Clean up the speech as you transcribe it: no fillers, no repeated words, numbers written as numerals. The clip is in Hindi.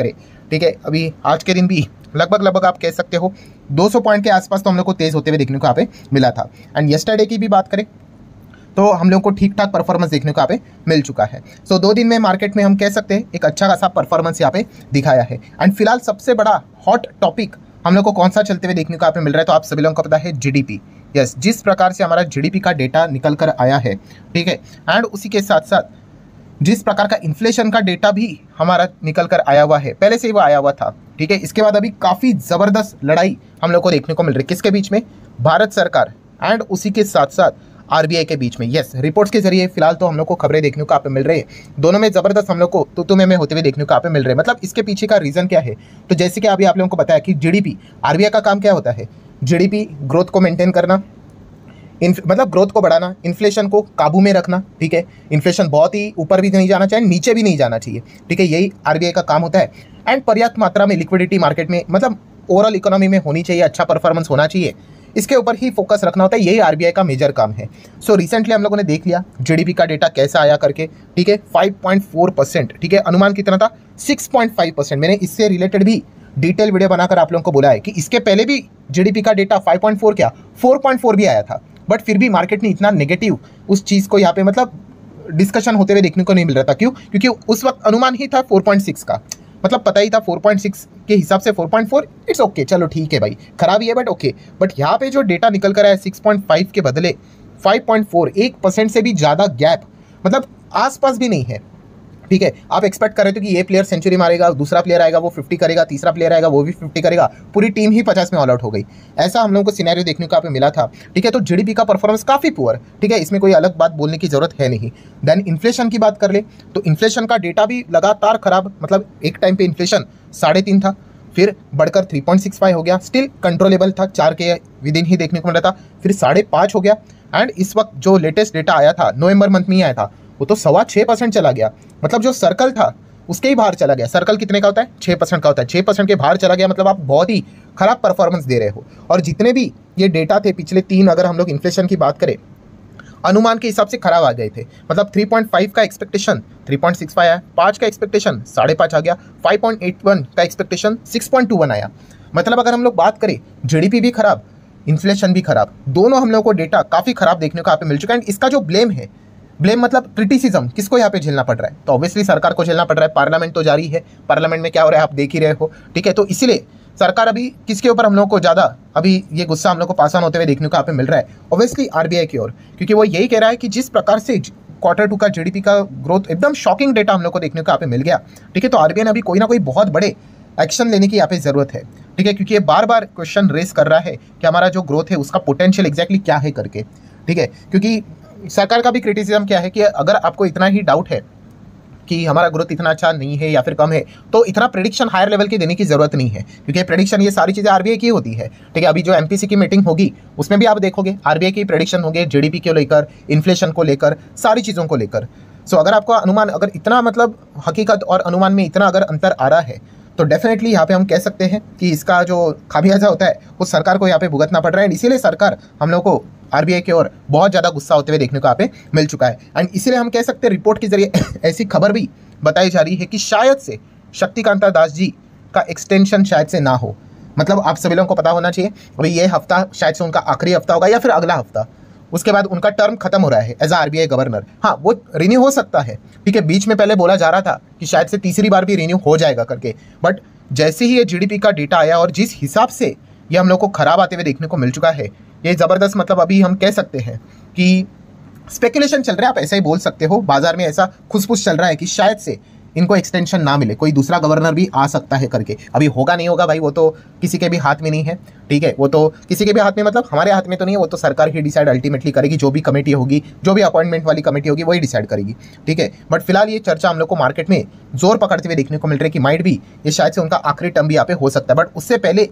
करें, ठीक है, अभी आज के दिन भी लगभग आप कह सकते हो 200 पॉइंट के आसपास तो हम लोग को तेज होते हुए देखने को यहाँ पे मिला था। एंड येस्टरडे की भी बात करें तो हम लोग को ठीक ठाक परफॉर्मेंस देखने को यहाँ पे मिल चुका है। सो 2 दिन में मार्केट में हम कह सकते हैं एक अच्छा खासा परफॉर्मेंस यहाँ पे दिखाया है। एंड फिलहाल सबसे बड़ा हॉट टॉपिक हम लोग को कौन सा चलते हुए देखने को यहाँ पे मिल रहा है, तो आप सभी लोगों को पता है जीडीपी। यस, जिस प्रकार से हमारा जीडीपी का डेटा निकल कर आया है, ठीक है, एंड उसी के साथ साथ जिस प्रकार का इन्फ्लेशन का डेटा भी हमारा निकल कर आया हुआ है, पहले से ही वो आया हुआ था, ठीक है। इसके बाद अभी काफ़ी ज़बरदस्त लड़ाई हम लोग को देखने को मिल रही है, किसके बीच में, भारत सरकार एंड उसी के साथ साथ आरबीआई के बीच में। यस, रिपोर्ट्स के जरिए फिलहाल तो हम लोग को खबरें देखने को यहाँ पे मिल रही है, दोनों में ज़बरदस्त हम लोग को तू में होते हुए देखने को यहाँ पे मिल रहे हैं। मतलब इसके पीछे का रीज़न क्या है, तो जैसे कि अभी आप लोगों को बताया कि जीडीपी, आरबीआई का काम क्या होता है, जीडीपी ग्रोथ को मेंटेन करना, मतलब ग्रोथ को बढ़ाना, इन्फ्लेशन को काबू में रखना, ठीक है। इन्फ्लेशन बहुत ही ऊपर भी नहीं जाना चाहिए, नीचे भी नहीं जाना चाहिए, ठीक है, यही आरबीआई का काम होता है। एंड पर्याप्त मात्रा में लिक्विडिटी मार्केट में, मतलब ओवरऑल इकोनॉमी में होनी चाहिए, अच्छा परफॉर्मेंस होना चाहिए, इसके ऊपर ही फोकस रखना होता है, यही आरबीआई का मेजर काम है। सो रिसेंटली हम लोगों ने देख लिया जीडीपी का डेटा कैसा आया करके, ठीक है, 5.4%, ठीक है, अनुमान कितना था 6.5%। मैंने इससे रिलेटेड भी डिटेल वीडियो बनाकर आप लोगों को बोला है कि इसके पहले भी जीडीपी का डेटा 5.4 क्या 4.4 भी आया था, बट फिर भी मार्केट ने इतना नेगेटिव उस चीज़ को यहाँ पे मतलब डिस्कशन होते हुए देखने को नहीं मिल रहा था। क्यों? क्योंकि उस वक्त अनुमान ही था 4.6 का, मतलब पता ही था 4.6 के हिसाब से 4.4 इट्स ओके, चलो ठीक है भाई, खराब ही है बट ओके। बट यहाँ पे जो डेटा निकल कर आया 6.5 के बदले 5.4, 1% से भी ज़्यादा गैप, मतलब आसपास भी नहीं है, ठीक है। आप एक्सपेक्ट कर रहे थे कि ये प्लेयर सेंचुरी मारेगा, दूसरा प्लेयर आएगा वो 50 करेगा, तीसरा प्लेयर आएगा वो भी 50 करेगा, पूरी टीम ही 50 में ऑल आउट हो गई, ऐसा हम लोगों को सिनेरियो देखने को यहाँ पे मिला था, ठीक है। तो जीडीपी का परफॉर्मेंस काफ़ी पुअर, ठीक है, इसमें कोई अलग बात बोलने की जरूरत है नहीं। देन इन्फ्लेशन की बात कर ले तो इन्फ्लेशन का डेटा भी लगातार खराब, मतलब एक टाइम पे इन्फ्लेशन 3.5 था, फिर बढ़कर 3.65 हो गया, स्टिल कंट्रोलेबल था, 4 के विदिन ही देखने को मिला था, फिर 5.5 हो गया। एंड इस वक्त जो लेटेस्ट डेटा आया था नवंबर मंथ में ही आया था, वो तो 6.25% चला गया, मतलब जो सर्कल था उसके ही बाहर चला गया। सर्कल कितने का होता है, 6% का होता है, 6% के बाहर चला गया, मतलब आप बहुत ही खराब परफॉर्मेंस दे रहे हो। और जितने भी ये डेटा थे पिछले 3, अगर हम लोग इन्फ्लेशन की बात करें, अनुमान के हिसाब से खराब आ गए थे, मतलब 3.5 का एक्सपेक्टेशन 3.65 आया, 5 का एक्सपेक्टेशन 5.5 आ गया, 5.81 का एक्सपेक्टेशन 6.21 आया। मतलब अगर हम लोग बात करें जीडीपी भी खराब, इन्फ्लेशन भी खराब, दोनों हम लोग को डेटा काफ़ी खराब देखने को यहाँ पे मिल चुका है। एंड इसका जो ब्लेम है, ब्लेम मतलब क्रिटिसिज्म, किसको यहाँ पे झेलना पड़ रहा है, तो ऑब्वियसली सरकार को झेलना पड़ रहा है। पार्लियामेंट तो जारी है, पार्लियामेंट में क्या हो रहा है आप देख ही रहे हो, ठीक है। तो इसीलिए सरकार अभी किसके ऊपर हम लोग को ज़्यादा अभी ये गुस्सा हम लोग को पास ऑन होते हुए देखने को यहाँ पे मिल रहा है, ऑब्वियसली आरबीआई की ओर, क्योंकि वो यही कह रहा है कि जिस प्रकार से Q2 का जीडीपी का ग्रोथ एकदम शॉकिंग डेटा हम लोग को देखने को यहाँ पे मिल गया, ठीक है। तो आरबीआई ने अभी कोई ना कोई बहुत बड़े एक्शन लेने की यहाँ पे ज़रूरत है, ठीक है, क्योंकि ये बार बार क्वेश्चन रेस कर रहा है कि हमारा जो ग्रोथ है उसका पोटेंशियल एग्जैक्टली क्या है करके, ठीक है। क्योंकि सरकार का भी क्रिटिसिज्म क्या है कि अगर आपको इतना ही डाउट है कि हमारा ग्रोथ इतना अच्छा नहीं है या फिर कम है, तो इतना प्रेडिक्शन हायर लेवल की देने की जरूरत नहीं है, क्योंकि प्रेडिक्शन ये सारी चीज़ें आरबीआई की होती है, ठीक है। अभी जो एमपीसी की मीटिंग होगी उसमें भी आप देखोगे आरबीआई की प्रेडिक्शन होगी जीडीपी को लेकर, इन्फ्लेशन को लेकर, सारी चीज़ों को लेकर। सो अगर आपका अनुमान, अगर इतना मतलब हकीकत और अनुमान में इतना अगर अंतर आ रहा है, तो डेफिनेटली यहाँ पे हम कह सकते हैं कि इसका जो खामियाजा होता है वो सरकार को यहाँ पे भुगतना पड़ रहा है। इसीलिए सरकार हम लोग को आरबीआई की ओर बहुत ज़्यादा गुस्सा होते हुए देखने को यहाँ पे मिल चुका है। एंड इसीलिए हम कह सकते हैं रिपोर्ट के जरिए ऐसी खबर भी बताई जा रही है कि शायद से शक्तिकांता दास जी का एक्सटेंशन शायद से ना हो। मतलब आप सभी लोगों को पता होना चाहिए अभी ये हफ्ता शायद से उनका आखिरी हफ्ता होगा या फिर अगला हफ्ता, उसके बाद उनका टर्म खत्म हो रहा है एज आरबीआई गवर्नर। हाँ, वो रिन्यू हो सकता है, ठीक है, बीच में पहले बोला जा रहा था कि शायद से तीसरी बार भी रिन्यू हो जाएगा करके, बट जैसे ही ये जीडीपी का डेटा आया और जिस हिसाब से ये हम लोग को खराब आते हुए देखने को मिल चुका है, ये ज़बरदस्त, मतलब अभी हम कह सकते हैं कि स्पेकुलेशन चल रहा है, आप ऐसा ही बोल सकते हो, बाजार में ऐसा खुसफुस चल रहा है कि शायद से इनको एक्सटेंशन ना मिले, कोई दूसरा गवर्नर भी आ सकता है करके। अभी होगा नहीं होगा भाई, वो तो किसी के भी हाथ में नहीं है, ठीक है, वो तो किसी के भी हाथ में, मतलब हमारे हाथ में तो नहीं है, वो तो सरकार ही डिसाइड अल्टीमेटली करेगी, जो भी कमेटी होगी, जो भी अपॉइंटमेंट वाली कमेटी होगी वही डिसाइड करेगी, ठीक है। बट फिलहाल ये चर्चा हम लोग को मार्केट में जोर पकड़ते हुए देखने को मिल रही है कि माइट भी ये शायद से उनका आखिरी टर्म भी यहाँ पे हो सकता है। बट उससे पहले